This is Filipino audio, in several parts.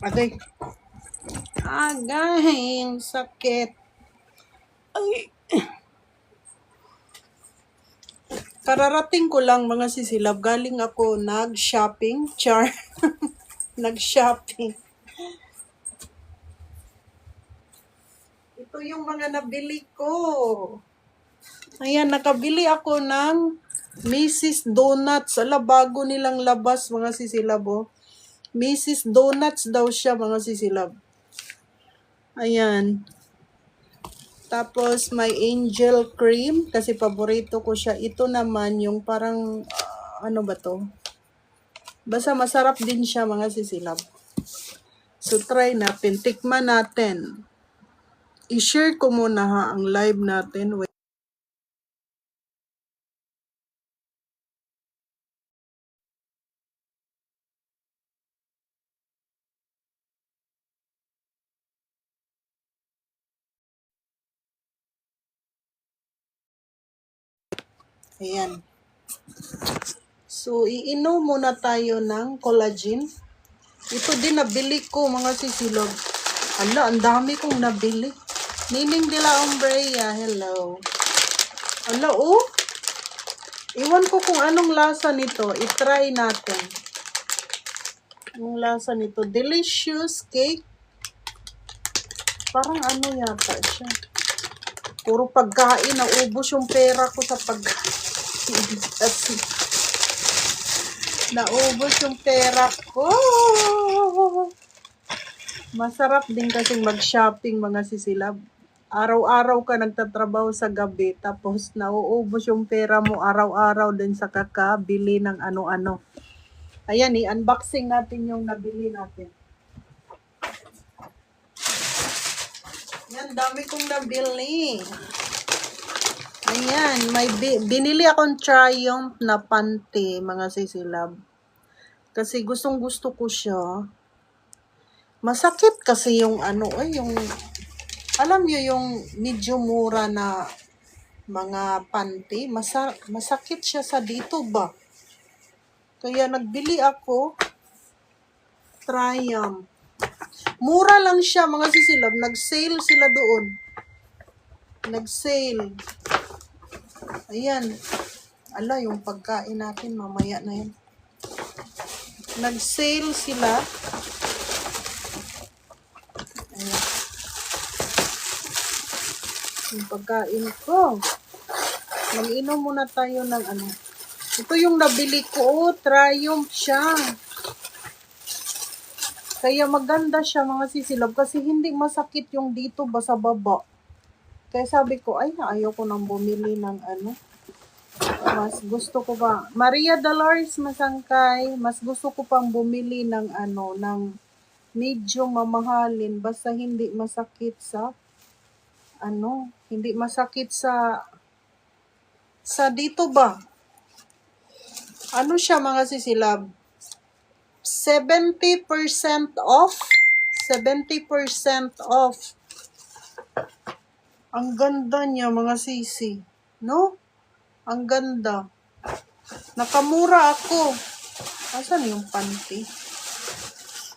Agay. Agay, ang sakit. Ay. Kararating ko lang mga sisilab. Galing ako nag-shopping. Char. Nag-shopping. Ito yung mga nabili ko. Ayan, nakabili ako ng Mrs. Donuts. Ala, bago nilang labas mga sisilab, oh. Mrs. Donuts daw siya mga sisilab. Ayan. Tapos may angel cream kasi paborito ko siya. Ito naman yung parang ano ba to? Basta masarap din siya mga sisilab. So try natin, tikman natin. I-share ko muna ha ang live natin. Wait. Ayan. So iinom muna tayo ng collagen. Ito din nabili ko mga sisilab. Ala, ang dami kong nabili. Nining de la Umbrea, hello. Ala, oh. Iwan ko kung anong lasa nito. I-try natin. Anong lasa nito? Delicious cake. Parang ano yata siya. Puro pagkain. Naubos yung pera ko sa naubos yung pera ko. Masarap din kasing mag-shopping mga sisilab. Araw-araw ka nagtatrabaho sa gabi tapos nauubos yung pera mo araw-araw din sa kakabili ng ano-ano. Ayan, i-unboxing natin yung nabili natin. Yan, dami kong nabili. Ayan, may binili akong Triumph na panty, mga sisilab. Kasi gustong-gusto ko siya. Masakit kasi yung ano, yung alam nyo yung medyo mura na mga panty, masakit siya sa dito ba? Kaya nagbili ako, Triumph. Mura lang siya mga sisilab, nag-sale sila doon. Nag-sale. Ayan. Ala, yung pagkain natin, mamaya na yan. Nag-sale sila. Ayan. Yung pagkain ko. Mag-inom muna tayo ng ano. Ito yung nabili ko. Oh, Triumph siya. Kaya maganda siya mga sisilab kasi hindi masakit yung dito ba sa baba. Kaya sabi ko, ay, ayaw ko nang bumili ng ano. Mas gusto ko pa. Maria Dolores Masangkay, mas gusto ko pang bumili ng ano, ng medyo mamahalin. Basta hindi masakit sa, ano, hindi masakit sa dito ba? Ano siya mga sisilab? 70% off. 70% off. Ang ganda niya mga sisi. No? Ang ganda. Nakamura ako. Asan yung panty?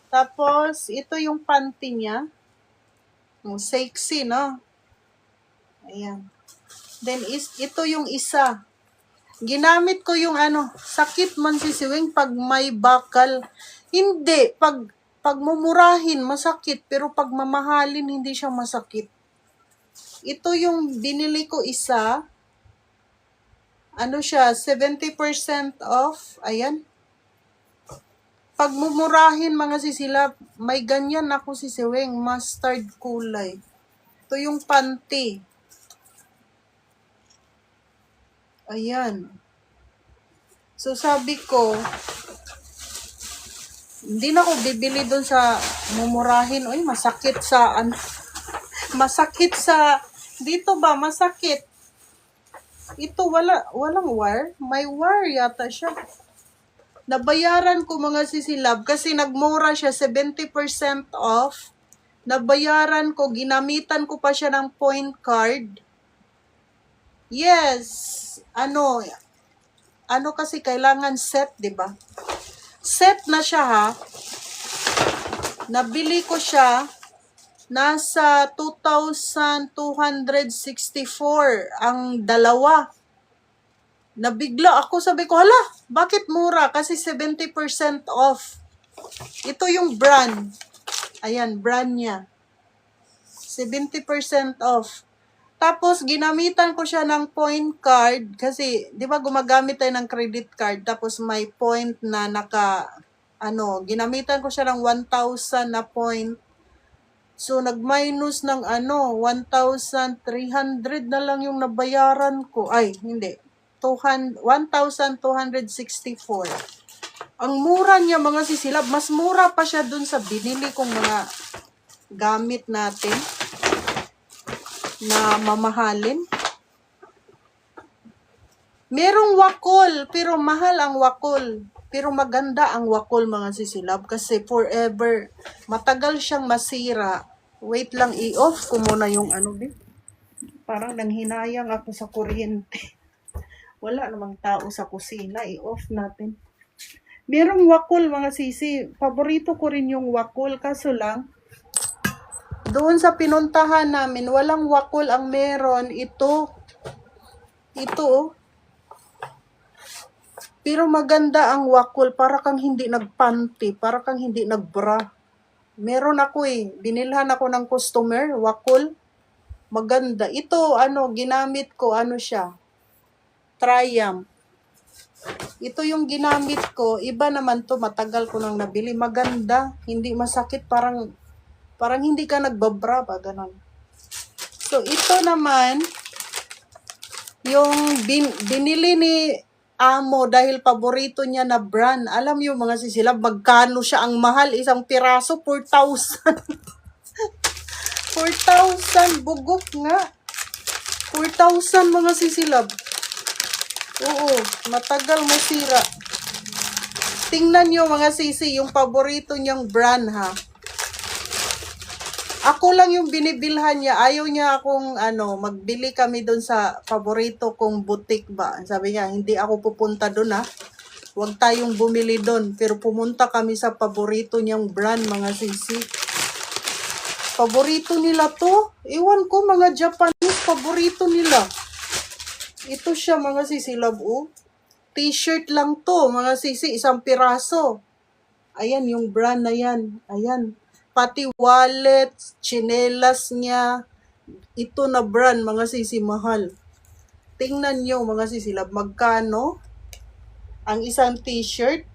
Tapos, ito yung panty niya. Sexy, no? Ayan. Then, ito yung isa. Ginamit ko yung ano, sakit man sisiwing pag may bakal. Hindi, pag mumurahin, masakit. Pero pag mamahalin, hindi siya masakit. Ito yung binili ko isa. Ano siya, 70% off. Ayan. Pag mumurahin mga sisilab, may ganyan ako sisiwing, mustard kulay. Ito yung panty. Ayan. So sabi ko, hindi na ako bibili doon sa mumurahin. Uy, masakit sa, masakit sa, dito ba, masakit. Ito, walang wire. May wire yata siya. Nabayaran ko mga sisilab kasi nagmura siya 70% off. Nabayaran ko, ginamitan ko pa siya ng point card. Yes, ano kasi kailangan set, 'di ba? Set na siya ha. Nabili ko siya nasa 2,264 ang dalawa. Nabigla ako, sabi ko, hala, bakit mura? Kasi 70% off. Ito yung brand. Ayan, brand niya. 70% off. Tapos, ginamitan ko siya ng point card kasi, di ba, gumagamit tayo ng credit card. Tapos, may point na ginamitan ko siya ng 1,000 na point. So, nag-minus ng 1,300 na lang yung nabayaran ko. Ay, hindi. 1,264. Ang mura niya, mga sisilab. Mas mura pa siya dun sa binili kong mga gamit natin na mamahalin. Merong wakol, pero mahal ang wakol. Pero maganda ang wakol, mga sisilab, kasi forever. Matagal siyang masira. Wait lang, i-off ko muna yung Parang nanghinayang ako sa kuryente. Wala namang tao sa kusina, i-off natin. Merong wakol, mga sisi. Paborito ko rin yung wakol, kaso lang, doon sa pinuntahan namin, walang wakol ang meron. Ito, oh. Pero maganda ang wakol, para kang hindi nagpanty, para kang hindi nagbra. Meron ako binilhan ako ng customer, wakol. Maganda. Ito, ginamit ko, siya. Triumph. Ito yung ginamit ko. Iba naman to, matagal ko nang nabili. Maganda. Hindi masakit. Parang hindi ka nagbabra ba, ganun. So, ito naman, yung binili ni Amo dahil paborito niya na brand. Alam niyo, mga sisilab, magkano siya ang mahal? Isang piraso, 4,000. 4,000. Bugok nga. 4,000, mga sisilab. Oo, matagal masira. Tingnan nyo, mga sisi, yung paborito niyang brand, ha. Ako lang yung binibilhan niya. Ayaw niya akong, magbili kami doon sa paborito kong boutique ba. Sabi niya, hindi ako pupunta doon, ha. Huwag tayong bumili doon. Pero pumunta kami sa paborito niyang brand, mga sisi. Paborito nila to. Iwan ko, mga Japanese, paborito nila. Ito siya, mga sisi, love, T-shirt lang to, mga sisi, isang piraso. Ayan, yung brand na yan. Ayan. Pati wallet, chinelas niya. Ito na brand, mga sisi, mahal. Tingnan nyo, mga sisi, love, magkano? Ang isang t-shirt,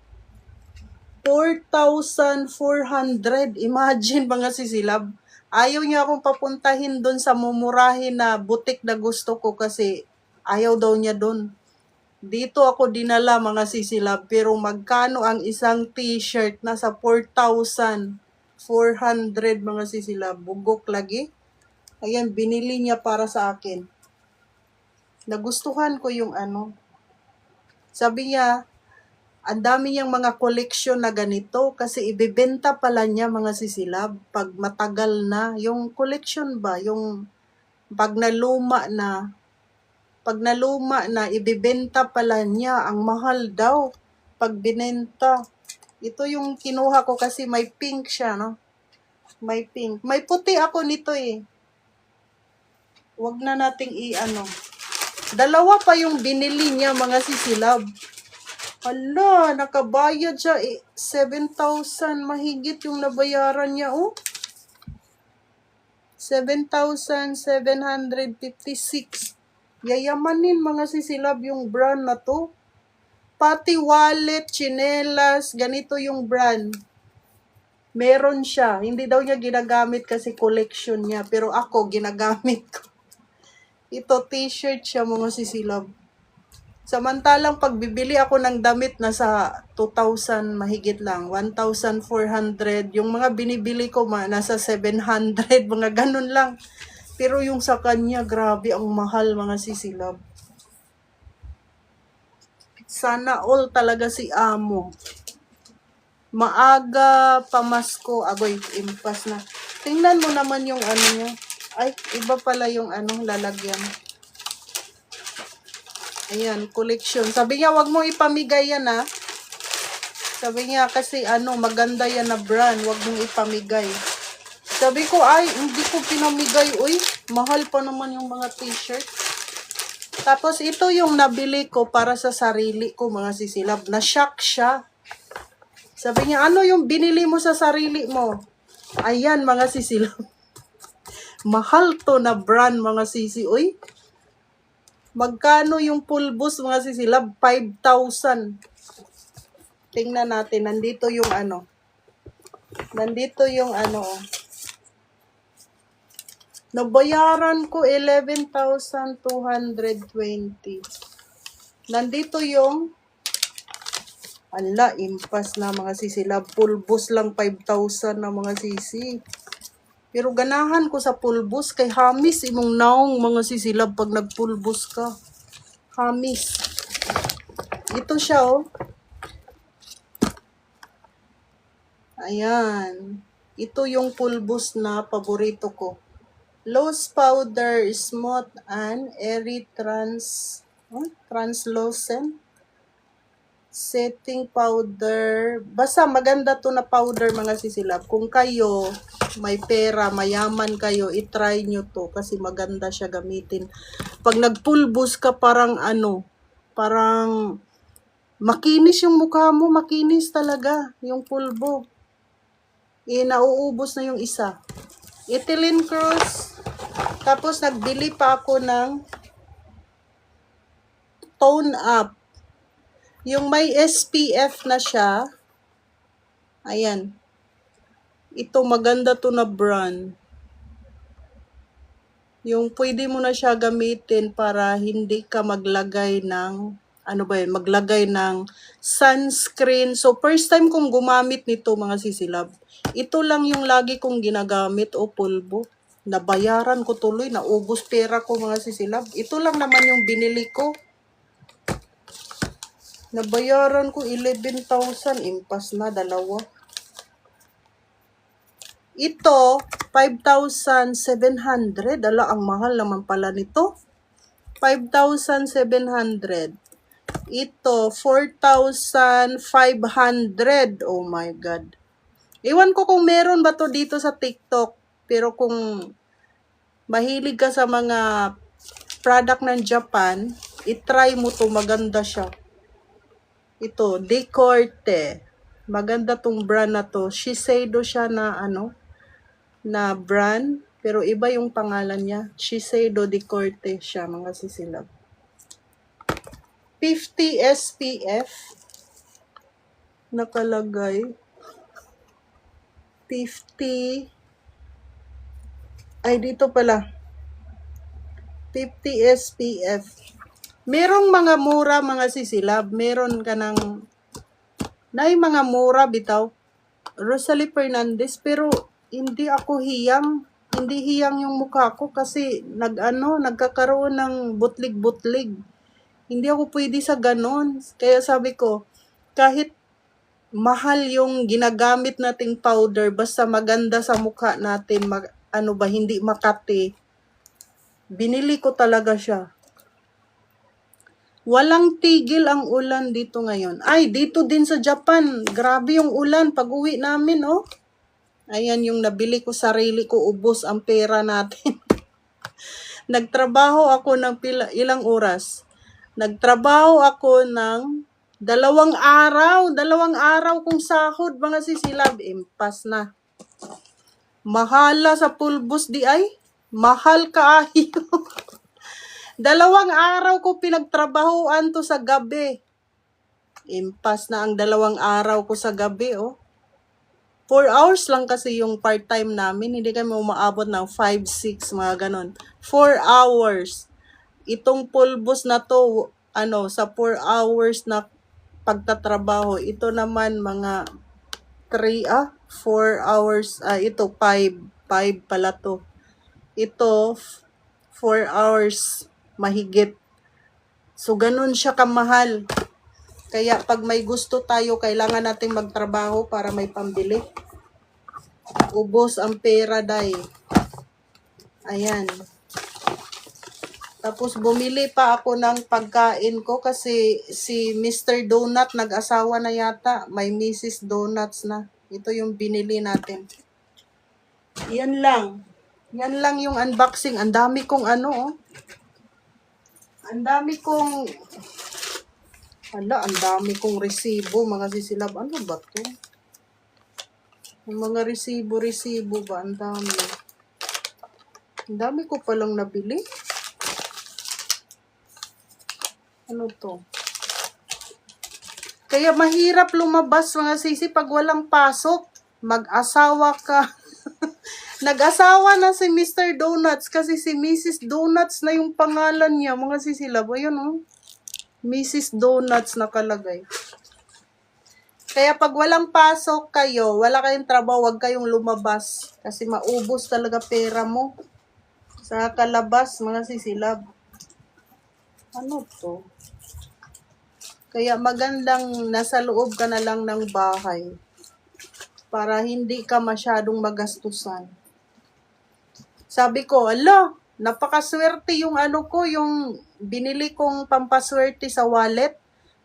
4,400. Imagine, mga sisi, love. Ayaw niya akong papuntahin doon sa mumurahin na boutique na gusto ko kasi ayaw daw niya doon. Dito ako dinala, mga sisilab, pero magkano ang isang t-shirt? Nasa 4,400, mga sisilab. Bugok lagi. Ayan, binili niya para sa akin. Nagustuhan ko yung Sabi niya, ang dami niyang mga collection na ganito kasi ibebenta pala niya, mga sisilab, pag matagal na. Yung collection ba? Yung pag naluma na, ibibenta pala niya. Ang mahal daw pag binenta. Ito yung kinuha ko kasi may pink siya, no? May pink. May puti ako nito Huwag na nating Dalawa pa yung binili niya, mga sisilab. Hala, nakabayad siya 7,000 mahigit yung nabayaran niya, 7,756. Yayamanin, mga sisilab, yung brand na to. Pati wallet, chinelas, ganito yung brand. Meron siya. Hindi daw niya ginagamit kasi collection niya. Pero ako, ginagamit ko. Ito, t-shirt siya, mga sisilab. Samantalang pagbibili ako ng damit nasa 2,000 mahigit lang, 1,400. Yung mga binibili ko nasa 700, mga ganun lang. Pero yung sa kanya, grabe ang mahal, mga sisilab. Sana all talaga si Amo. Maaga pamasko. Agoy, impas na. Tingnan mo naman yung niya. Ay, iba pala yung lalagyan. Ayan, collection. Sabi niya, wag mo ipamigay yan, ha. Sabi niya kasi maganda yan na brand, wag mong ipamigay. Sabi ko, ay, hindi ko pinamigay. Uy, mahal pa naman yung mga t-shirt. Tapos ito yung nabili ko para sa sarili ko, mga sisilab. Na-shock siya. Sabi niya, ano yung binili mo sa sarili mo? Ayan, mga sisilab. Mahal to na brand, mga sisi. Uy, magkano yung pulbos, mga sisilab? 5,000. Tingnan natin, nandito yung Nandito yung nabayaran ko 11,220. Nandito yung impas na, mga sisilab. Pulbos lang 5,000 na, mga sisi. Pero ganahan ko sa pulbos kay hamis imong naong, mga sisilab, pag nagpulbos ka. Hamis. Ito siya, oh. Ayan. Ito yung pulbos na paborito ko. Loose powder, smooth and airy translucent. Setting powder. Basta maganda to na powder, mga sisilab. Kung kayo may pera, mayaman kayo, itry nyo to kasi maganda siya gamitin. Pag nagpulbos ka, parang parang makinis yung mukha mo, makinis talaga yung pulbo. Nauubos na yung isa. Ethylene Cross. Tapos nagbili pa ako ng Tone Up. Yung may SPF na siya. Ayan. Ito maganda to na brand. Yung pwede mo na siya gamitin para hindi ka maglagay ng maglagay ng sunscreen. So first time kong gumamit nito, mga sisilab. Ito lang yung lagi kong ginagamit o pulbo. Nabayaran ko tuloy, naubos pera ko, mga sisilab. Ito lang naman yung binili ko. Nabayaran ko 11,000, impas na, dalawa. Ito, 5,700. Ang mahal naman pala nito. 5,700. Ito, 4,500. Oh my God. Iwan ko kung meron ba to dito sa TikTok. Pero kung mahilig ka sa mga product ng Japan, itry mo to, maganda siya. Ito, Decorte. Maganda tong brand na to. Shiseido siya na na brand. Pero iba yung pangalan niya. Shiseido Decorte siya, mga sisilab. 50 SPF. Nakalagay. 50. Ay, dito pala. 50 SPF. Merong mga mura, mga sisilab. Meron ka ng mga mura, bitaw. Rosalie Fernandez. Pero hindi ako hiyang. Hindi hiyang yung mukha ko kasi nagkakaroon ng butlig-butlig. Hindi ako pwede sa ganon. Kaya sabi ko, kahit mahal yung ginagamit nating powder, basta maganda sa mukha natin, hindi makati. Binili ko talaga siya. Walang tigil ang ulan dito ngayon. Ay, dito din sa Japan. Grabe yung ulan pag uwi namin, oh. Ayan yung nabili ko, sarili ko, ubos ang pera natin. Nagtrabaho ako ng ilang oras. Nagtrabaho ako ng 2 araw. 2 araw kong sahod, mga sisilab. Impas na. Mahala sa pulbos di ay. Mahal kaayo. 2 araw ko pinagtrabahoan to sa gabi. Impas na ang 2 araw ko sa gabi, oh. 4 hours lang kasi yung part-time namin. Hindi kami umaabot ng 5, 6, mga ganon. 4 hours. Itong pulbos na to, sa 4 hours na pagtatrabaho, ito naman mga 4 hours, ito 5 pala to. Ito, 4 hours, mahigit. So, ganun siya kamahal. Kaya, pag may gusto tayo, kailangan nating magtrabaho para may pambili. Ubos ang pera, day. Ayan. Tapos bumili pa ako ng pagkain ko kasi si Mr. Donut nag-asawa na yata. May Mrs. Donuts na. Ito yung binili natin. Yan lang. Yan lang yung unboxing. Ang dami kong ano, oh. Ang dami kong... ang dami kong resibo, mga sisilab. Ano ba to? Yung mga resibo ba? Ang dami. Ang dami ko palang nabili. Ano to? Kaya mahirap lumabas mga sisi pag walang pasok. Mag-asawa ka. Nag-asawa na si Mr. Donuts kasi si Mrs. Donuts na yung pangalan niya. Mga sisilab. Ayun oh. Mrs. Donuts nakalagay. Kaya pag walang pasok kayo, wala kayong trabaho, huwag kayong lumabas. Kasi maubos talaga pera mo. Sa kalabas, mga sisilab. Ano to? Kaya magandang nasa loob ka na lang ng bahay para hindi ka masyadong magastusan. Sabi ko, napakaswerte yung ano ko, yung binili kong pampaswerte sa wallet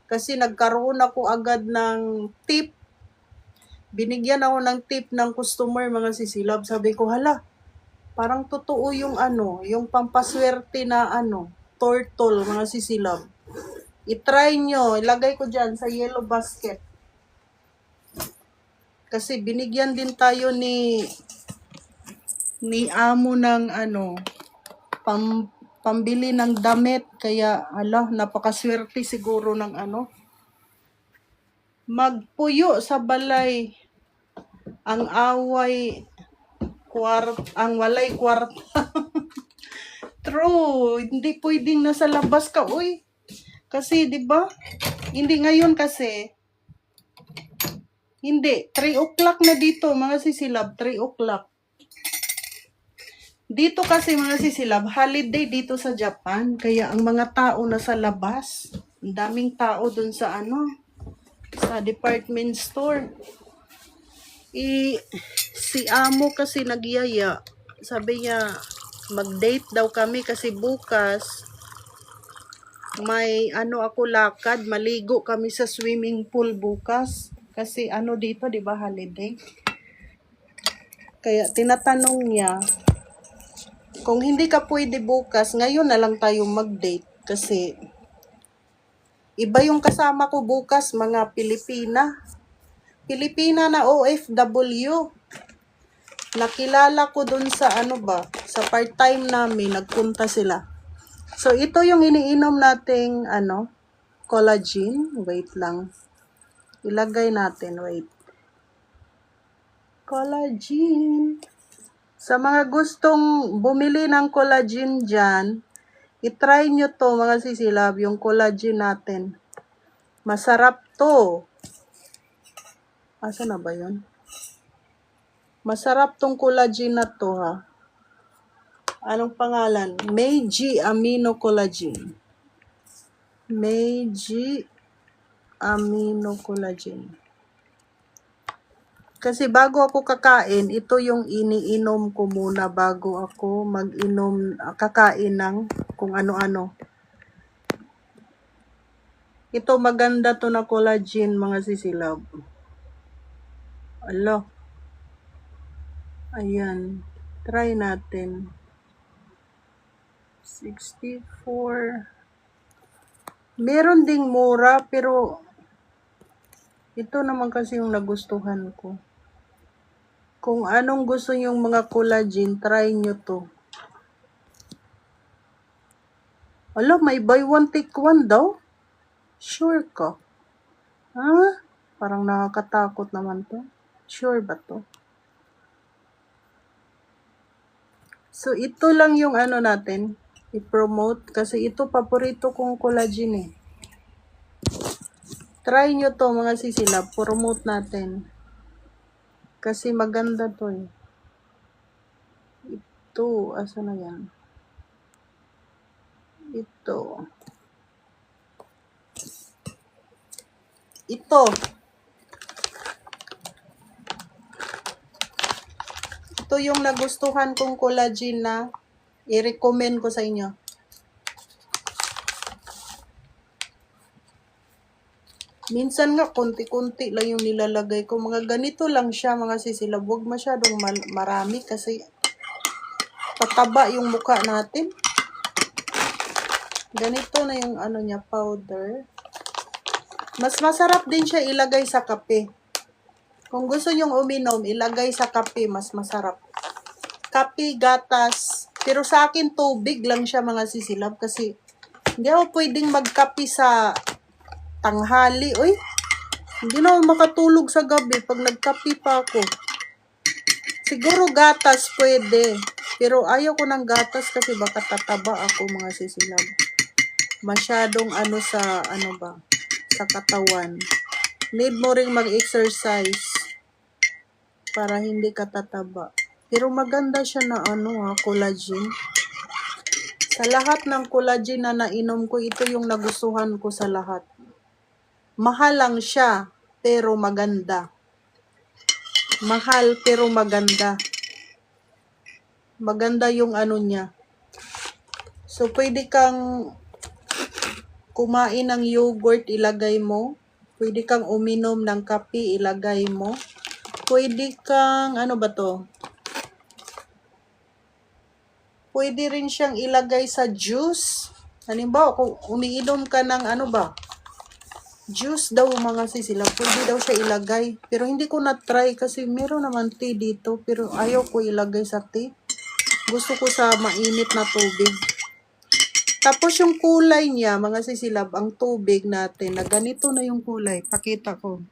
kasi nagkaroon ako agad ng tip. Binigyan ako ng tip ng customer, mga sisilab. Sabi ko, parang totoo yung yung pampaswerte na turtle, mga sisilab. I-try nyo. Ilagay ko dyan sa yellow basket. Kasi binigyan din tayo ni amo ng pambili ng damit. Kaya, napakaswerte siguro ng magpuyo sa balay. Ang away, ang walay kwarta. True. Hindi pwedeng nasa labas ka, uy. Kasi, di ba? Hindi ngayon kasi. Hindi. 3 o'clock na dito, mga sisilab. 3 o'clock. Dito kasi, mga sisilab, holiday dito sa Japan. Kaya ang mga tao nasa labas. Ang daming tao dun sa sa department store. Si amo kasi nagyaya. Sabi niya, mag-date daw kami kasi bukas may ako lakad, maligo kami sa swimming pool bukas kasi dito, 'di ba, holiday. Kaya tinatanong niya kung hindi ka pwede bukas, ngayon na lang tayo mag-date kasi iba yung kasama ko bukas, mga Pilipina na OFW. Nakilala ko dun sa sa part-time namin, nagpunta sila. So, ito yung iniinom nating, collagen. Wait lang. Ilagay natin, wait. Collagen. Sa mga gustong bumili ng collagen dyan, itry nyo to, mga sisilab, yung collagen natin. Masarap to. Asa na ba yun? Masarap tong collagen na to, ha. Anong pangalan? Meiji Amino Collagen. Meiji Amino Collagen. Kasi bago ako kakain, ito yung iniinom ko muna bago ako kakain ng kung ano-ano. Ito maganda to na collagen, mga sisilab. Ayan. Try natin. 64. Meron ding mura, pero ito naman kasi yung nagustuhan ko. Kung anong gusto yung mga collagen, try nyo to. May buy one take one daw? Sure ka? Parang nakakatakot naman to. Sure ba to? So, ito lang yung natin. I-promote kasi ito paborito kong collagen eh. Try nyo to, mga sisilab. Promote natin. Kasi maganda to eh. Ito, asa na yan? Ito. Ito yung nagustuhan kong collagen na i-recommend ko sa inyo. Minsan nga, konti-konti lang yung nilalagay ko. Mga ganito lang siya, mga sisilab. Huwag masyadong marami kasi pataba yung mukha natin. Ganito na yung ano niya, powder. Mas masarap din siya ilagay sa kape. Kung gusto nyong uminom, ilagay sa kape, mas masarap. Kape, gatas. Pero sa akin, tubig lang siya, mga sisilab. Kasi hindi ako pwedeng magkape sa tanghali. Uy, hindi na ako makatulog sa gabi pag nagkape pa ako. Siguro gatas pwede. Pero ayaw ko ng gatas kasi baka tataba ako, mga sisilab. Masyadong sa sa katawan. Need mo ring mag-exercise para hindi ka tataba. Pero maganda siya na collagen. Sa lahat ng collagen na nainom ko, ito yung nagustuhan ko sa lahat. Mahal lang siya, pero maganda. Mahal pero maganda. Maganda yung niya. So, pwede kang kumain ng yogurt, ilagay mo. Pwede kang uminom ng kape, ilagay mo. Pwede kang, Pwede rin siyang ilagay sa juice. Halimbawa, kung umiinom ka ng juice daw, mga sisilab, pwede daw siya ilagay. Pero hindi ko na-try kasi meron naman tea dito. Pero ayaw ko ilagay sa tea. Gusto ko sa mainit na tubig. Tapos yung kulay niya, mga sisilab, ang tubig natin, na ganito na yung kulay. Pakita ko.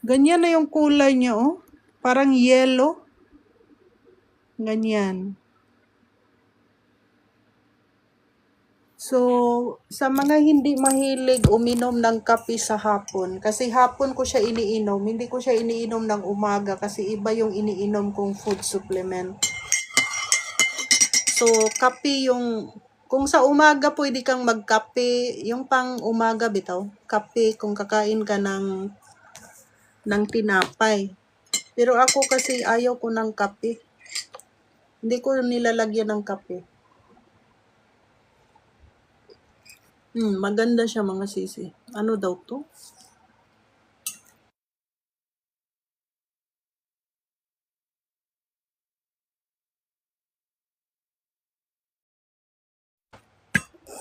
Ganyan na yung kulay niya, oh. Parang yellow. Ganyan. So, sa mga hindi mahilig uminom ng kape sa hapon, kasi hapon ko siya iniinom, hindi ko siya iniinom ng umaga kasi iba yung iniinom kong food supplement. So, kape kung sa umaga pwede kang magkape, yung pang umaga bitaw, kape kung kakain ka ng tinapay. Pero ako kasi ayaw ko ng kape. Hindi ko nilalagyan ng kape. Maganda siya, mga sisi. Ano daw to?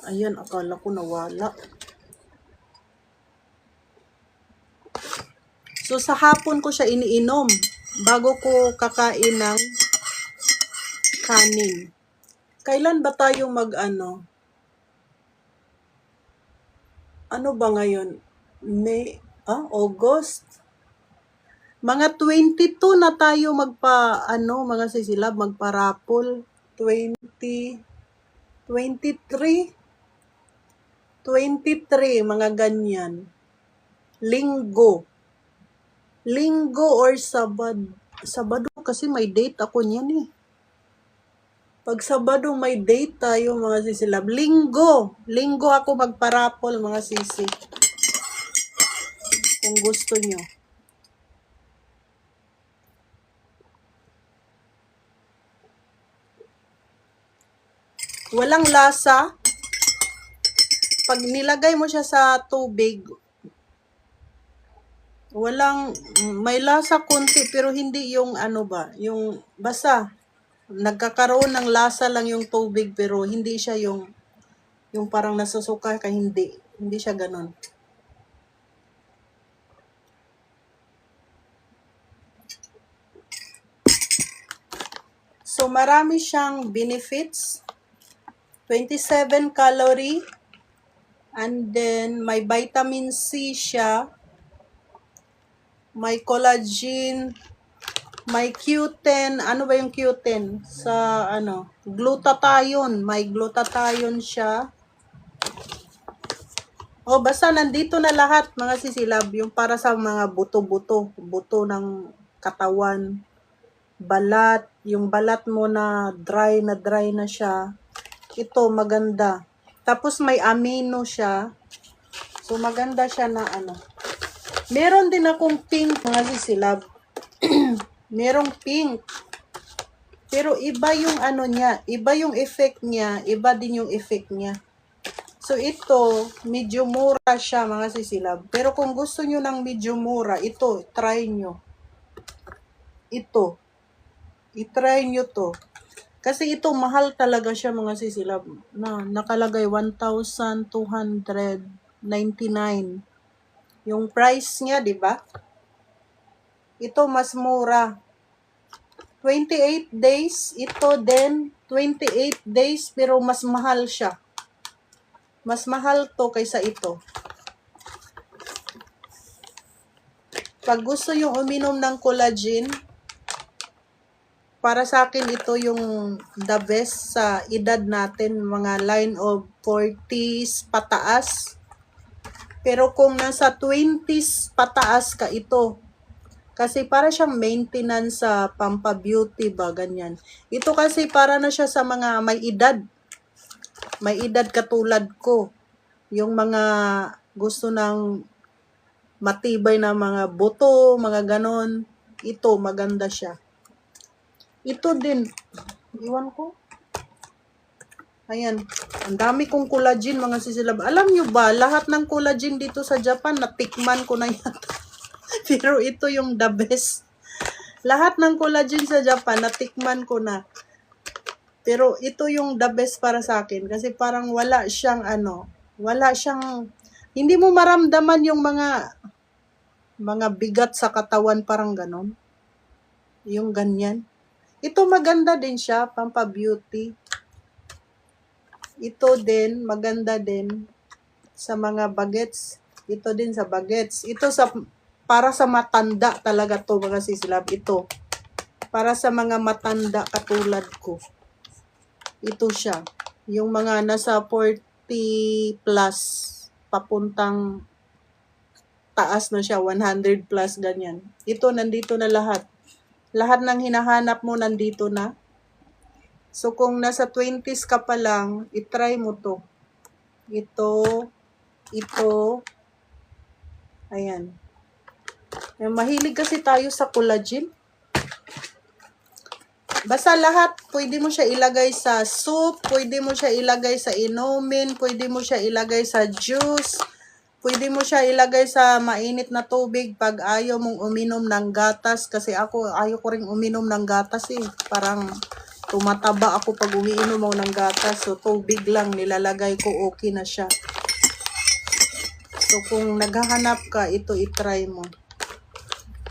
Ayan, akala ko nawala. So, sa hapon ko siya iniinom bago ko kakain ng kanin. Kailan ba tayo ano ba ngayon? August. Mga 22 na tayo mga sisilab, magparapol. 20, 23, 23, mga ganyan. Linggo or Sabado kasi may date ako niyan eh. Pag Sabado may date tayo, mga sisilab. Linggo ako magparapol, mga sisi. Kung gusto nyo. Walang lasa. Pag nilagay mo siya sa tubig, may lasa konti pero hindi yung yung basta nagkakaroon ng lasa lang yung tubig pero hindi siya yung parang nasusuka ka, hindi siya ganon. So marami siyang benefits. 27 calorie and then may vitamin C siya, may collagen, may Q10. Ano ba yung Q10? Sa glutathione. May glutathione siya. Basta nandito na lahat, mga sisilab. Yung para sa mga buto ng katawan. Balat. Yung balat mo na dry na siya. Ito, maganda. Tapos may amino siya. So, maganda siya na Meron din akong pink, mga sisilab. Merong pink. Pero iba yung niya, iba yung effect niya, iba din yung effect niya. So, ito, medyo mura siya, mga sisilab. Pero kung gusto nyo ng medyo mura, ito, try nyo. Ito. I-try nyo to. Kasi ito, mahal talaga siya, mga sisilab. Nakalagay, 1,299. Yung price niya, di ba? Ito, mas mura. 28 days. Ito din, 28 days, pero mas mahal siya. Mas mahal to kaysa ito. Pag gusto yung uminom ng collagen, para sa akin ito yung the best sa edad natin, mga line of 40s pataas. Pero kung nasa 20s pataas ka, ito. Kasi para siyang maintenance sa pampa-beauty ba, ganyan. Ito kasi para na siya sa mga may edad. May edad katulad ko. Yung mga gusto ng matibay na mga buto, mga ganon. Ito, maganda siya. Ito din. Iwan ko. Ayan. Ang dami kong collagen, mga sisilab. Alam nyo ba, lahat ng collagen dito sa Japan, natikman ko na yan. Pero ito yung the best. Lahat ng collagen sa Japan, natikman ko na. Pero ito yung the best para sa akin. Kasi parang wala siyang hindi mo maramdaman yung mga bigat sa katawan, parang ganon. Yung ganyan. Ito maganda din siya, pampa-beauty. Ito din, maganda din sa mga bagets. Ito din sa bagets. Ito para sa matanda talaga to, mga sisilab. Ito. Para sa mga matanda katulad ko. Ito siya. Yung mga nasa 40 plus, papuntang taas na siya, 100 plus, ganyan. Ito, nandito na lahat. Lahat ng hinahanap mo, nandito na. So, kung nasa 20s ka pa lang, itry mo to. Ito. Ayan. Mahilig kasi tayo sa collagen. Basta lahat, pwede mo siya ilagay sa soup, pwede mo siya ilagay sa inumin, pwede mo siya ilagay sa juice, pwede mo siya ilagay sa mainit na tubig pag ayaw mong uminom ng gatas. Kasi ayaw ko rin uminom ng gatas eh. Parang tumataba ako pag umiinom ako ng gatas. So, tubig lang nilalagay ko, okay na siya. So, kung naghahanap ka, ito itry mo.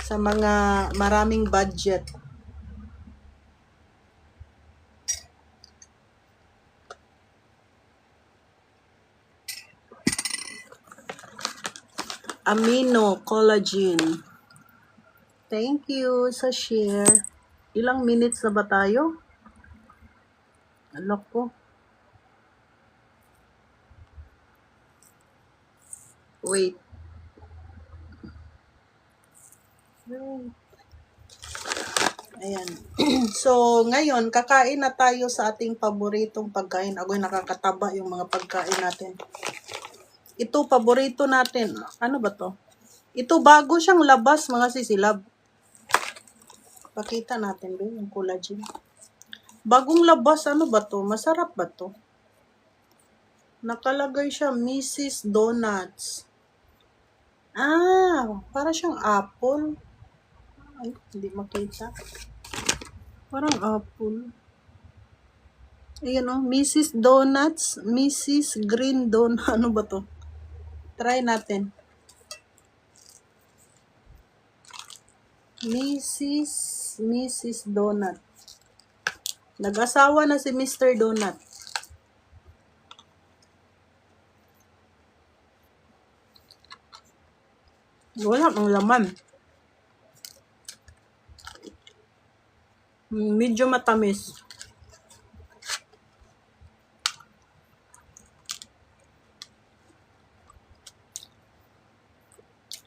Sa mga maraming budget. Amino Collagen. Thank you sa share. Ilang minutes na ba tayo? Alok ko. Wait. Ayan. So, ngayon, kakain na tayo sa ating paboritong pagkain. Agoy, nakakataba yung mga pagkain natin. Ito, paborito natin. Ano ba to? Ito, bago siyang labas, mga sisilab. Pakita natin doon yung collagen. Bagong labas, ano ba to? Masarap ba to? Nakalagay siya, Mrs. Donuts. Para siyang apple. Ay, hindi makita. Parang apple. Ayan o, Mrs. Donuts, Mrs. Green Donut. Ano ba to? Try natin. Mrs. Donut. Nag-asawa na si Mr. Donut. Wala ang laman. Medyo matamis.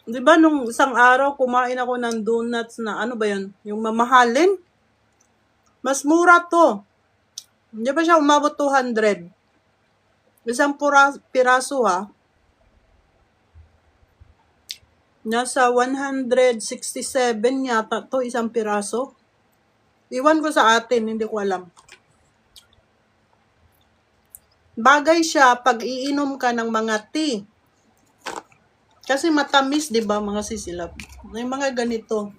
Di ba nung isang araw kumain ako ng donuts na ano ba yun? Yung mamahalin? Mas mura to. Hindi ba siya umabot 200? Isang piraso ha. Nasa 167 yata to, isang piraso. Iwan ko sa atin, hindi ko alam. Bagay siya pag iinom ka ng mga tea. Kasi matamis, di ba, mga sisilab? May mga ganito.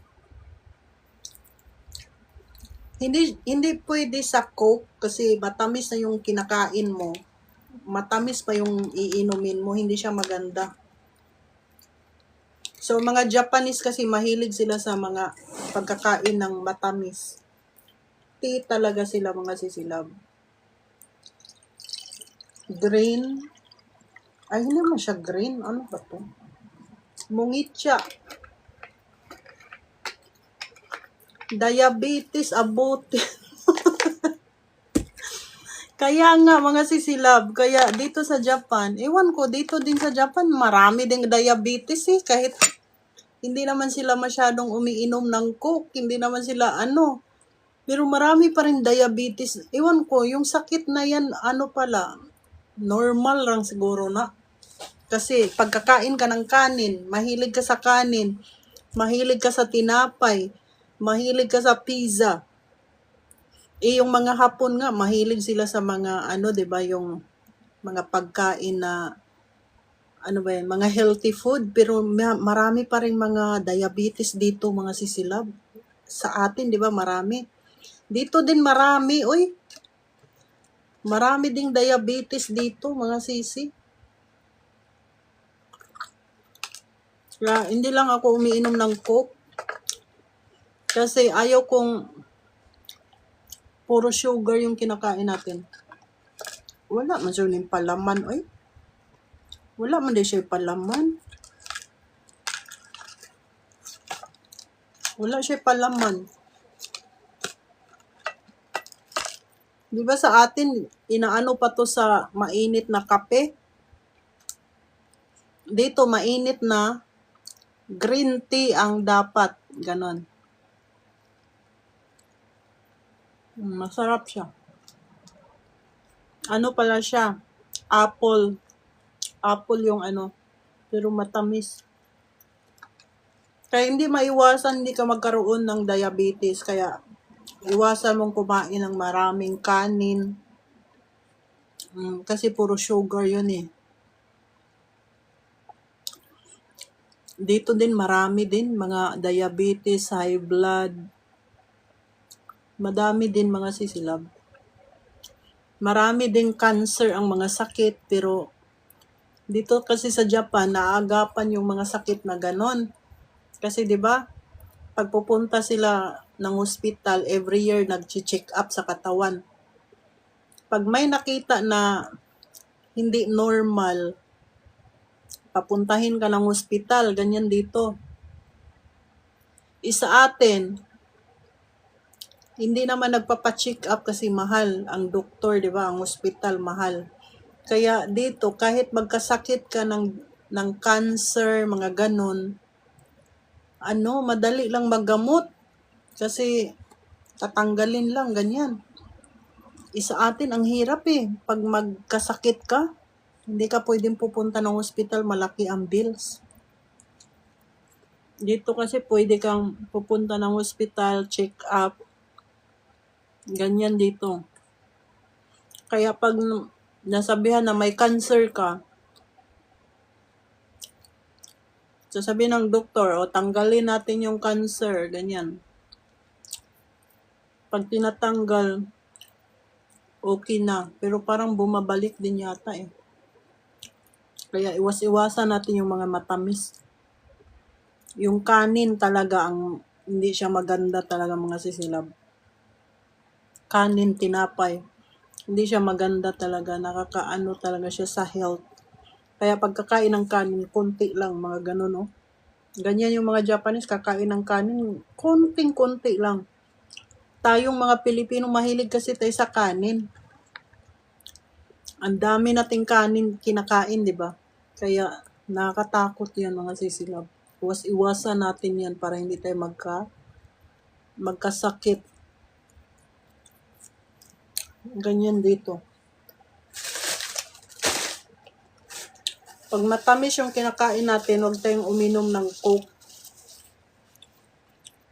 Hindi pwede sa Coke kasi matamis na yung kinakain mo. Matamis pa yung iinumin mo, hindi siya maganda. So, mga Japanese kasi mahilig sila sa mga pagkakain ng matamis. Tea talaga sila, mga sisilab. Green. Ay, hindi naman siya green. Ano ba to? Mungitya. Diabetes, abote. Kaya nga, mga sisilab, kaya dito sa Japan, ewan ko, dito din sa Japan, marami ding diabetes eh, kahit hindi naman sila masyadong umiinom ng Coke, hindi naman sila pero marami pa rin diabetes. Ewan ko, yung sakit na yan, pala, normal lang siguro na. Kasi pagkakain ka ng kanin, mahilig ka sa kanin, mahilig ka sa tinapay, mahilig ka sa pizza. Yung mga Hapon nga, mahilig sila sa mga, 'di ba, yung mga pagkain na, mga healthy food. Pero marami pa rin mga diabetes dito, mga sisilab. Sa atin, 'di ba, marami. Dito din marami, uy. Marami ding diabetes dito, mga sisi. Kaya, hindi lang ako umiinom ng Coke. Kasi ayaw kong puro sugar yung kinakain natin. Wala man siya yung palaman, oy. Wala man din siya yung palaman. Wala siya palaman. Di ba sa atin, inaano pa to sa mainit na kape? Dito, mainit na green tea ang dapat. Ganon. Masarap siya. Ano pala siya? Apple. Apple yung pero matamis. Kaya hindi maiwasan, hindi ka magkaroon ng diabetes. Kaya iwasan mong kumain ng maraming kanin. Kasi puro sugar yun eh. Dito din marami din mga diabetes, high blood. Madami din mga sisilab. Marami din cancer ang mga sakit, pero dito kasi sa Japan, naagapan yung mga sakit na ganon. Kasi 'di ba, pagpupunta sila ng hospital, every year nag-check up sa katawan. Pag may nakita na hindi normal, papuntahin ka ng hospital, ganyan dito. Sa atin, hindi naman nagpapa-check up kasi mahal ang doktor, 'di ba? Ang hospital mahal. Kaya dito, kahit magkasakit ka ng cancer, mga ganon, madali lang maggamot. Kasi tatanggalin lang, ganyan. Sa atin, ang hirap eh. Pag magkasakit ka, hindi ka pwedeng pupunta ng hospital, malaki ang bills. Dito kasi pwede kang pupunta ng hospital, check up. Ganyan dito. Kaya pag nasabihan na may cancer ka, sasabihin ng doktor, tanggalin natin yung cancer, ganyan. Pag tinatanggal, okay na. Pero parang bumabalik din yata eh. Kaya iwas-iwasan natin yung mga matamis. Yung kanin talaga hindi siya maganda talaga, mga sisilab. Kanin, tinapay. Hindi siya maganda talaga. Nakakaano talaga siya sa health. Kaya pagkakain ng kanin, konti lang, mga ganun, no? Ganyan yung mga Japanese, kakain ng kanin, konting-konti lang. Tayong mga Pilipino, mahilig kasi tayo sa kanin. Ang dami nating kanin kinakain, di ba? Kaya nakakatakot yan, mga sisilab. Iwasan natin yan para hindi tayo magkasakit. Ganyan dito. Pag matamis yung kinakain natin, huwag tayong uminom ng Coke.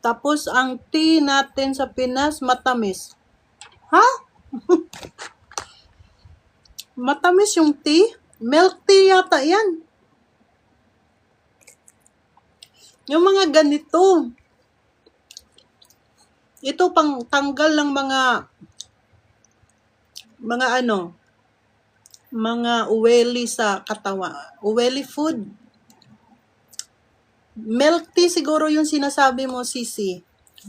Tapos, ang tea natin sa Pinas, matamis. Ha? Matamis yung tea. Milk tea yata yan. Yung mga ganito. Ito pang tanggal ng mga mga uweli sa katawan. Uweli food. Milk tea siguro yung sinasabi mo, Sisi.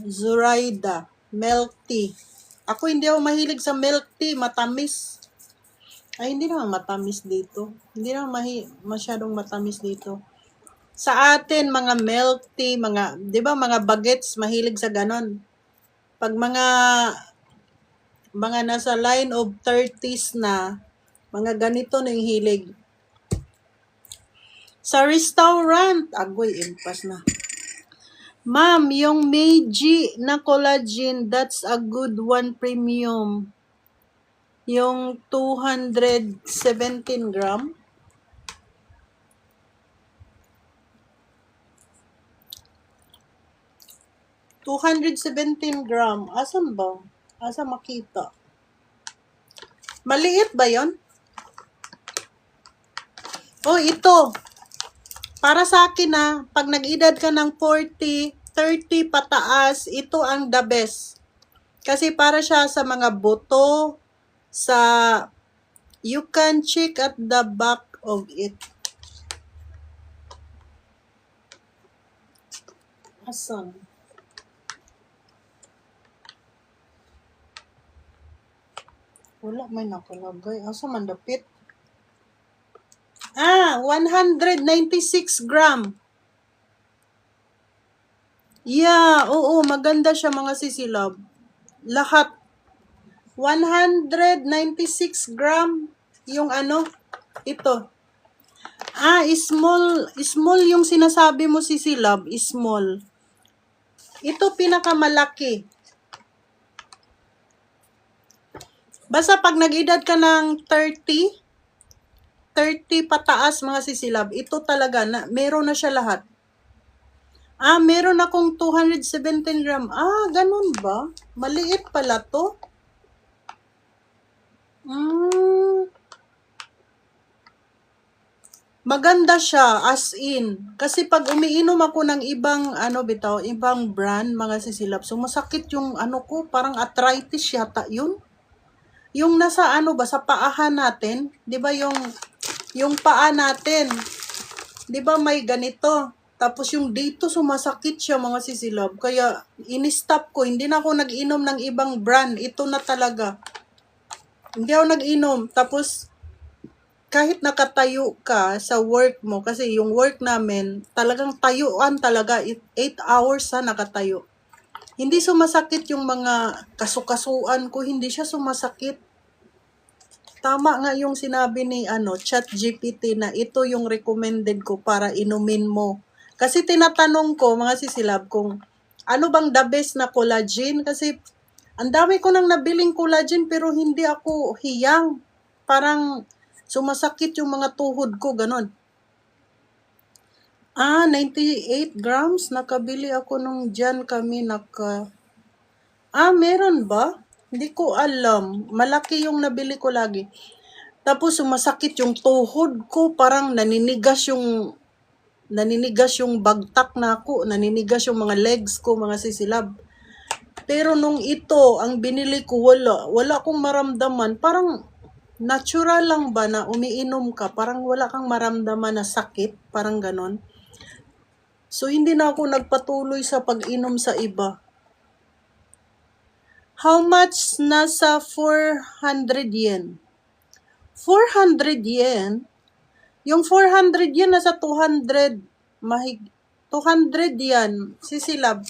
Zoraida. Milk tea. Ako hindi ako mahilig sa milk tea. Matamis. Ay, hindi naman matamis dito. Hindi naman masyadong matamis dito. Sa atin, mga milk tea, di ba, mga bagets, mahilig sa ganon. Pag mga nasa line of 30s na, mga ganito na yung hilig. Sa restaurant, agoy, impas na. Ma'am, yung Meiji na collagen, that's a good one premium. Yung 217 gram. $217. Asan ba? Asa makita? Maliit ba yon? Oh, ito. Para sa akin pag nag-edad ka ng 40, 30 pataas, ito ang the best. Kasi para siya sa mga buto, you can check at the back of it. Asan? Wala may nakalagay. Asa man dapit? 196 gram. Yeah, oo, maganda siya mga sisilab. Lahat. 196 gram yung ito. Small yung sinasabi mo sisilab, small. Ito pinakamalaki. Basta pag nag-edad ka ng 30 pataas mga sisilab, ito talaga, meron na siya lahat. Meron akong 217 gram. Ganun ba? Maliit pala to. Maganda siya, as in. Kasi pag umiinom ako ng ibang, ibang brand, mga sisilab, sumasakit yung ko, parang arthritis yata yun. Yung nasa sa paahan natin, di ba yung paa natin, di ba may ganito, tapos yung dito sumasakit siya mga sisilab, kaya in-stop ko, hindi na ako nag-inom ng ibang brand, ito na talaga. Hindi ako nag-inom, tapos kahit nakatayo ka sa work mo, kasi yung work namin, talagang tayuan talaga, 8 hours nakatayo. Hindi sumasakit yung mga kasukasuan ko, hindi siya sumasakit. Tama nga yung sinabi ni ChatGPT na ito yung recommended ko para inumin mo. Kasi tinatanong ko, mga sisilab, kung ano bang the best na collagen, kasi ang dami ko nang nabiling collagen pero hindi ako hiyang. Parang sumasakit yung mga tuhod ko, ganon. 98 grams. Nakabili ako nung dyan kami meron ba? Hindi ko alam. Malaki yung nabili ko lagi. Tapos sumasakit yung tuhod ko. Parang naninigas yung bagtak na ako. Naninigas yung mga legs ko, mga sisilab. Pero nung ito, ang binili ko, wala akong maramdaman. Parang natural lang ba na umiinom ka, parang wala kang maramdaman na sakit, parang ganon. So, hindi na ako nagpatuloy sa pag-inom sa iba. How much? Nasa 400 yen. 400 yen? Yung 400 yen nasa 200. 200 yan. Sisilab.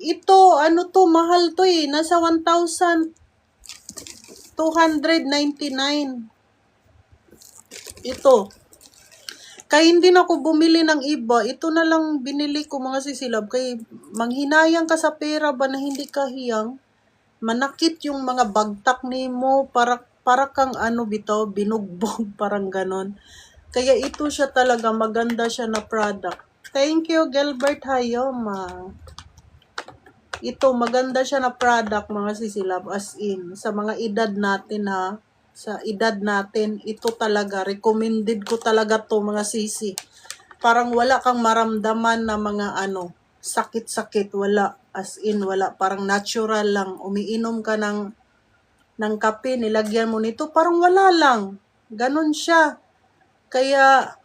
Ito, mahal to eh. Nasa 1,299. Ito. Kaya hindi na ako bumili ng iba. Ito na lang binili ko mga sisilab. Kaya manghinayang ka sa pera ba na hindi ka hiyang? Manakit yung mga bagtak ni mo. Para kang binugbog. Parang ganon. Kaya ito siya talaga. Maganda siya na product. Thank you, Gilbert Hayoma. Ito, maganda siya na product, mga sisilab, as in, sa mga edad natin sa edad natin, ito talaga, recommended ko talaga to mga sisi. Parang wala kang maramdaman na mga sakit-sakit, wala. As in, wala. Parang natural lang. Umiinom ka ng kape, nilagyan mo nito, parang wala lang. Ganon siya. Kaya,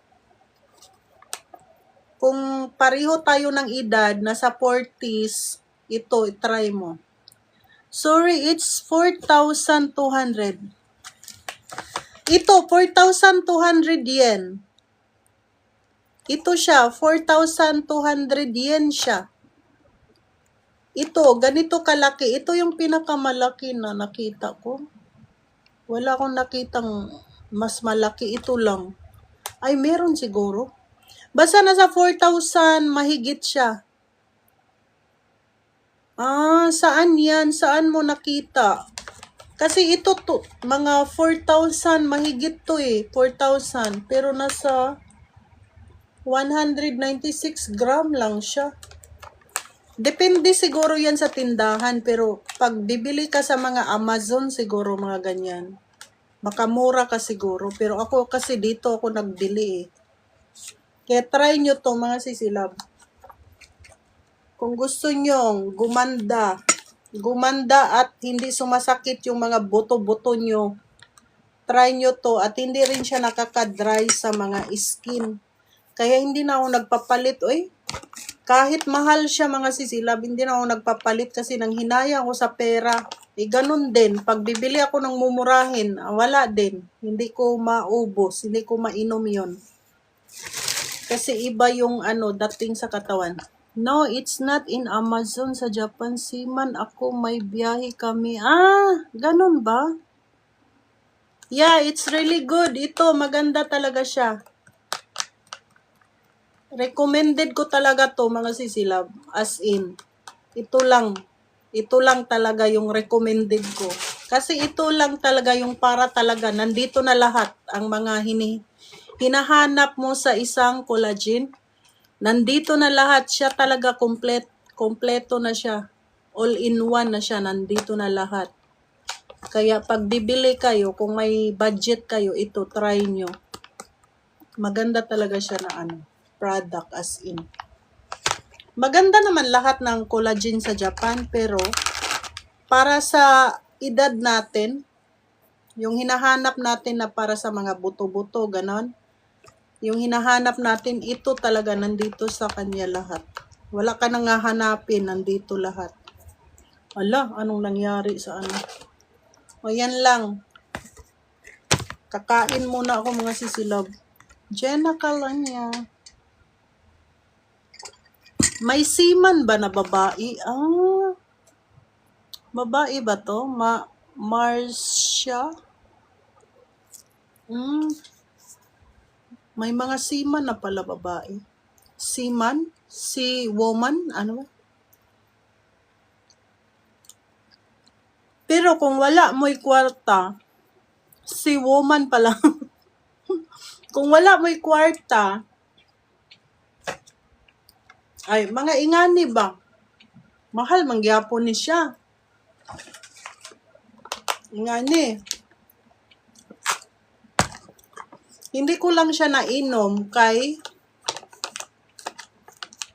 kung pareho tayo ng edad, nasa 40s, ito, try mo. Sorry, it's 4,200. Ito, 4,200 yen. Ito siya, 4,200 yen siya. Ito, ganito kalaki. Ito yung pinakamalaki na nakita ko. Wala akong nakitang mas malaki. Ito lang. Ay, meron siguro. Basta nasa 4,000 mahigit siya. Saan yan? Saan mo nakita? Kasi ito to, mga 4,000 mahigit to 4,000. Pero nasa 196 gram lang siya. Depende siguro yan sa tindahan, pero pag bibili ka sa mga Amazon, siguro mga ganyan. Makamura ka siguro, pero ako kasi dito ako nagbili Kaya try nyo to mga sisilab. Kung gusto nyo gumanda at hindi sumasakit yung mga buto-buto nyo, try nyo to at hindi rin siya nakaka-dry sa mga skin. Kaya hindi na ako nagpapalit, kahit mahal siya mga sisilab, hindi na ako nagpapalit kasi nang hinaya ako sa pera. Ganun din, pag bibili ako ng mumurahin, wala din. Hindi ko maubos, hindi ko mainom yon. Kasi iba yung dating sa katawan. No, it's not in Amazon sa Japan. Siman ako, may biyahe kami. Ganun ba? Yeah, it's really good. Ito, maganda talaga siya. Recommended ko talaga to mga sisilab. As in, ito lang talaga yung recommended ko. Kasi ito lang talaga yung para talaga, nandito na lahat ang mga hinahanap mo sa isang collagen. Nandito na lahat siya talaga, kompleto na siya. All in one na siya, nandito na lahat. Kaya pag bibili kayo, kung may budget kayo, ito try nyo. Maganda talaga siya na product as in. Maganda naman lahat ng collagen sa Japan, pero para sa edad natin, yung hinahanap natin na para sa mga buto-buto, ganon, yung hinahanap natin, ito talaga nandito sa kanya lahat. Wala ka nang hahanapin, nandito lahat. Ala, anong nangyari sa yan lang. Kakain muna ako mga sisilab. Jenna ka lang niya. May seaman ba na babae? Babae ba to? Marcia? May mga seaman na pala babae. Seaman? Si woman? Ano ba? Pero kung wala mo'y kwarta, si woman pala. Kung wala mo'y kwarta, ay, mga ingani ba? Mahal, mangyapon ni siya. Ingani. Hindi ko lang siya nainom kay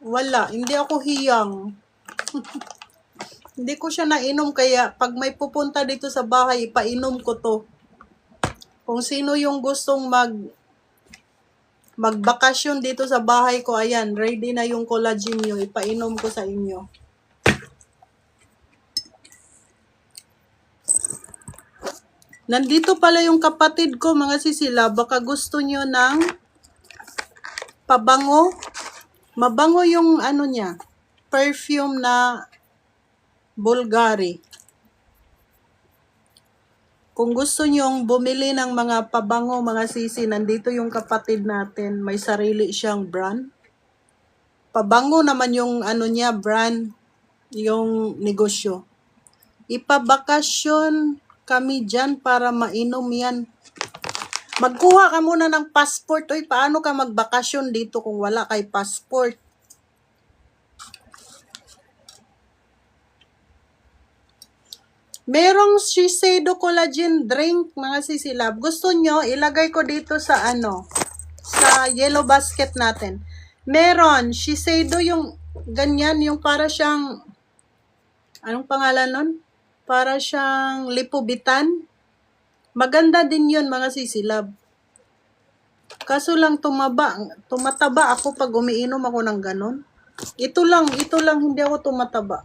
wala, hindi ako hiyang. Hindi ko siya nainom kaya pag may pupunta dito sa bahay, ipainom ko to. Kung sino yung gustong magbakasyon dito sa bahay ko, ayan, ready na yung collagen nyo, ipainom ko sa inyo. Nandito pala yung kapatid ko, mga sisila, baka gusto nyo ng pabango. Mabango yung niya, perfume na Bulgari. Kung gusto nyong bumili ng mga pabango, mga sisi, nandito yung kapatid natin. May sarili siyang brand. Pabango naman yung niya, brand, yung negosyo. Ipabakasyon kami dyan para mainom yan. Magkuha ka muna ng passport. Paano ka magbakasyon dito kung wala kay passport? Merong Shiseido collagen drink, mga sisilab. Gusto nyo, ilagay ko dito sa sa yellow basket natin. Meron, Shiseido yung ganyan, yung para siyang, anong pangalan nun? Para siyang lipobitan. Maganda din yun, mga sisilab. Kaso lang tumataba ako pag umiinom ako ng ganon. Ito lang, hindi ako tumataba.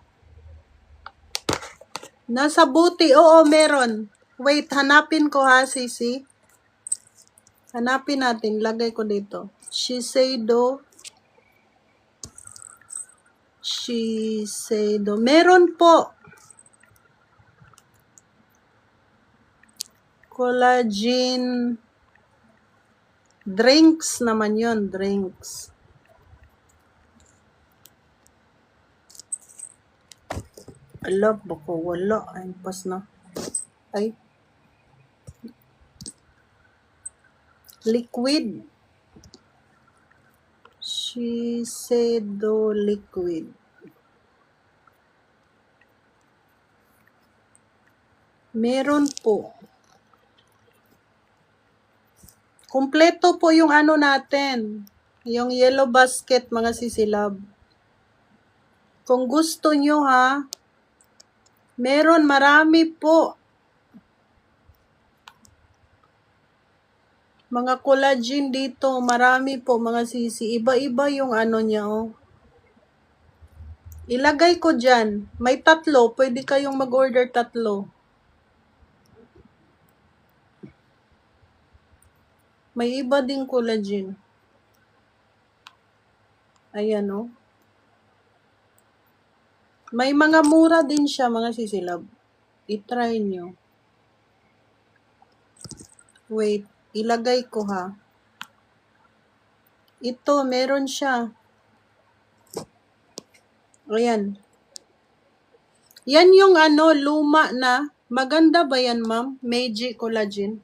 Nasa buti, oo, meron. Wait, hanapin ko ha, Sisi. Hanapin natin, lagay ko dito. Shiseido. Meron po. Collagen drinks naman yon, drinks. Ala, baka wala. Ay, pas na. Ay. Liquid. Shiseido liquid. Meron po. Kompleto po yung ano natin. Yung yellow basket, mga sisilab. Kung gusto nyo ha, meron, marami po. Mga collagen dito, marami po, mga sisi. Iba-iba yung ano niya, oh. Ilagay ko dyan. May 3. Pwede kayong mag-order 3. May iba ding collagen. Ayan, oh. May mga mura din siya, mga sisilab. I-try nyo. Wait, ilagay ko ha. Ito, meron siya. Ayan. Yan yung luma na. Maganda ba yan, ma'am? Meiji Collagen.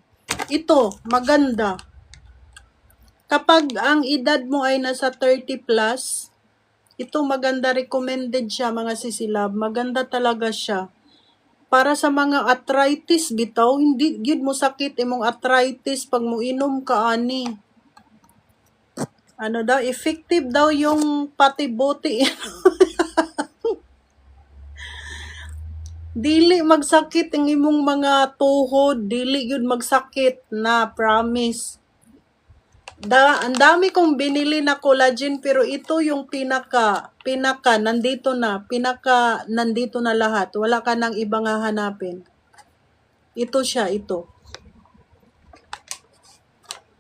Ito, maganda. Kapag ang edad mo ay nasa 30 plus, ito maganda, recommended siya, mga sisilab. Maganda talaga siya. Para sa mga arthritis bitaw, hindi gid mo sakit imong arthritis pag mo inom ka ani. Ano daw, effective daw yung pati buti. Dili magsakit ang imong mga tuhod, dili yun magsakit na, promise. Ang dami kong binili na collagen, pero ito yung pinaka nandito na lahat. Wala ka nang ibang hahanapin. Ito siya, ito.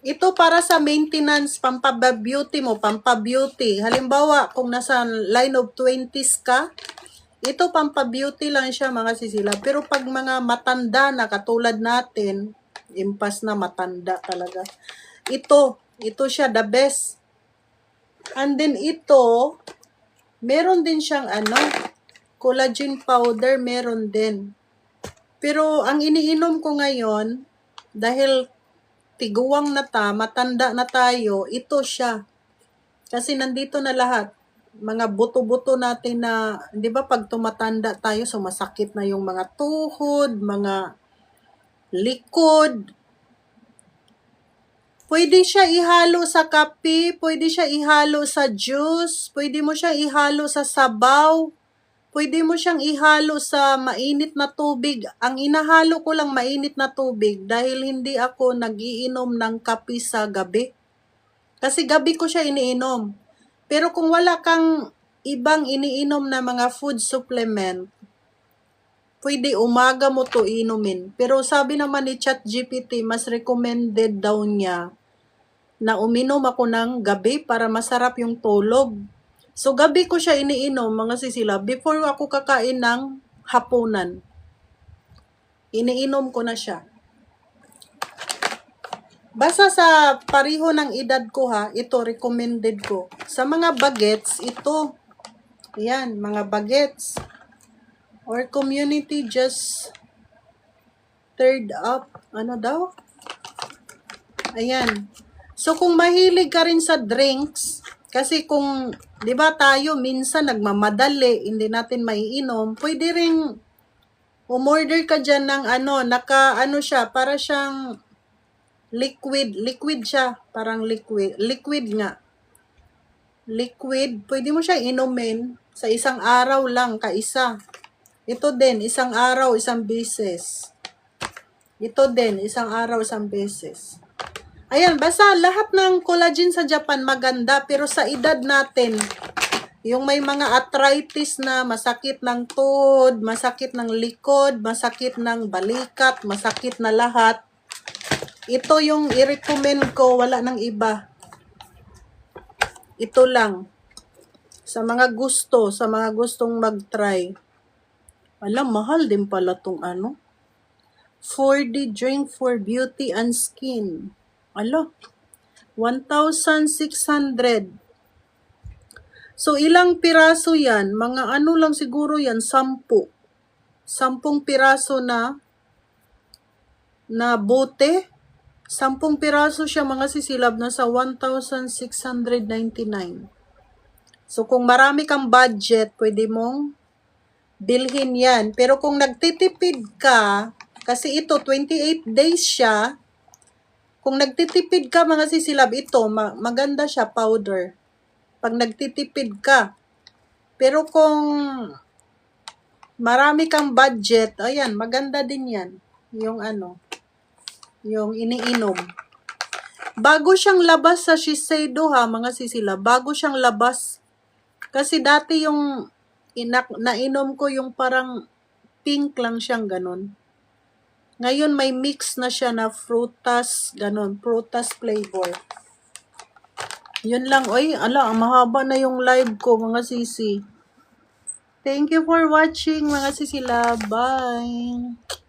Ito para sa maintenance, pampabeauty mo, pampabeauty. Halimbawa, kung nasa line of 20s ka, ito pampabeauty lang siya, mga sisila. Pero pag mga matanda na katulad natin, impas na matanda talaga. Ito siya, the best. And then ito, meron din siyang collagen powder, meron din. Pero ang iniinom ko ngayon, dahil tiguwang na matanda na tayo, ito siya. Kasi nandito na lahat. Mga buto-buto natin na, di ba pag tumatanda tayo, sumasakit na yung mga tuhod, mga likod. Pwede siya ihalo sa kape, pwede siya ihalo sa juice, pwede mo siya ihalo sa sabaw, pwede mo siyang ihalo sa mainit na tubig. Ang inahalo ko lang mainit na tubig dahil hindi ako nagiinom ng kape sa gabi. Kasi gabi ko siya iniinom. Pero kung wala kang ibang iniinom na mga food supplement, pwede umaga mo to inumin. Pero sabi naman ni ChatGPT, mas recommended daw niya na uminom ako ng gabi para masarap yung tulog. So, gabi ko siya iniinom, mga sisila, before ako kakain ng hapunan. Iniinom ko na siya. Basta sa pariho ng edad ko ha, ito recommended ko. Sa mga bagets, ito. Yan, mga bagets. Or community just third up. Ano daw? Ayan. So, kung mahilig ka rin sa drinks, kasi kung, di ba tayo, minsan nagmamadali, hindi natin maiinom, pwede rin umorder ka dyan ng siya, para siyang liquid siya, parang liquid nga. Liquid, pwede mo siya inumin sa isang araw lang, kaisa. Ito din, isang araw, isang beses. Ito din, isang araw, isang beses. Ayan, basta lahat ng collagen sa Japan maganda, pero sa edad natin, yung may mga arthritis na, masakit ng tuhod, masakit ng likod, masakit ng balikat, masakit na lahat, ito yung i-recommend ko, wala nang iba. Ito lang. Sa mga gustong mag-try. Alam, mahal din pala tong 4D drink for beauty and skin. 1,600. So, ilang piraso yan? Mga lang siguro yan, 10. 10 piraso na bote. 10 piraso siya mga sisilab na sa 1,699. So, kung marami kang budget, pwede mong bilhin yan. Pero kung nagtitipid ka, kasi ito, 28 days siya, kung nagtitipid ka mga sisilab, ito, maganda siya, powder. Pag nagtitipid ka. Pero kung marami kang budget, ayan, maganda din yan. Yung yung iniinom. Bago siyang labas sa Shiseido ha, mga sisila. Bago siyang labas. Kasi dati yung nainom ko yung parang pink lang siyang ganun. Ngayon may mix na siya na frutas, ganun. Frutas flavor. Yun lang. Oy, ang mahaba na yung live ko, mga sisi. Thank you for watching, mga sisila. Bye!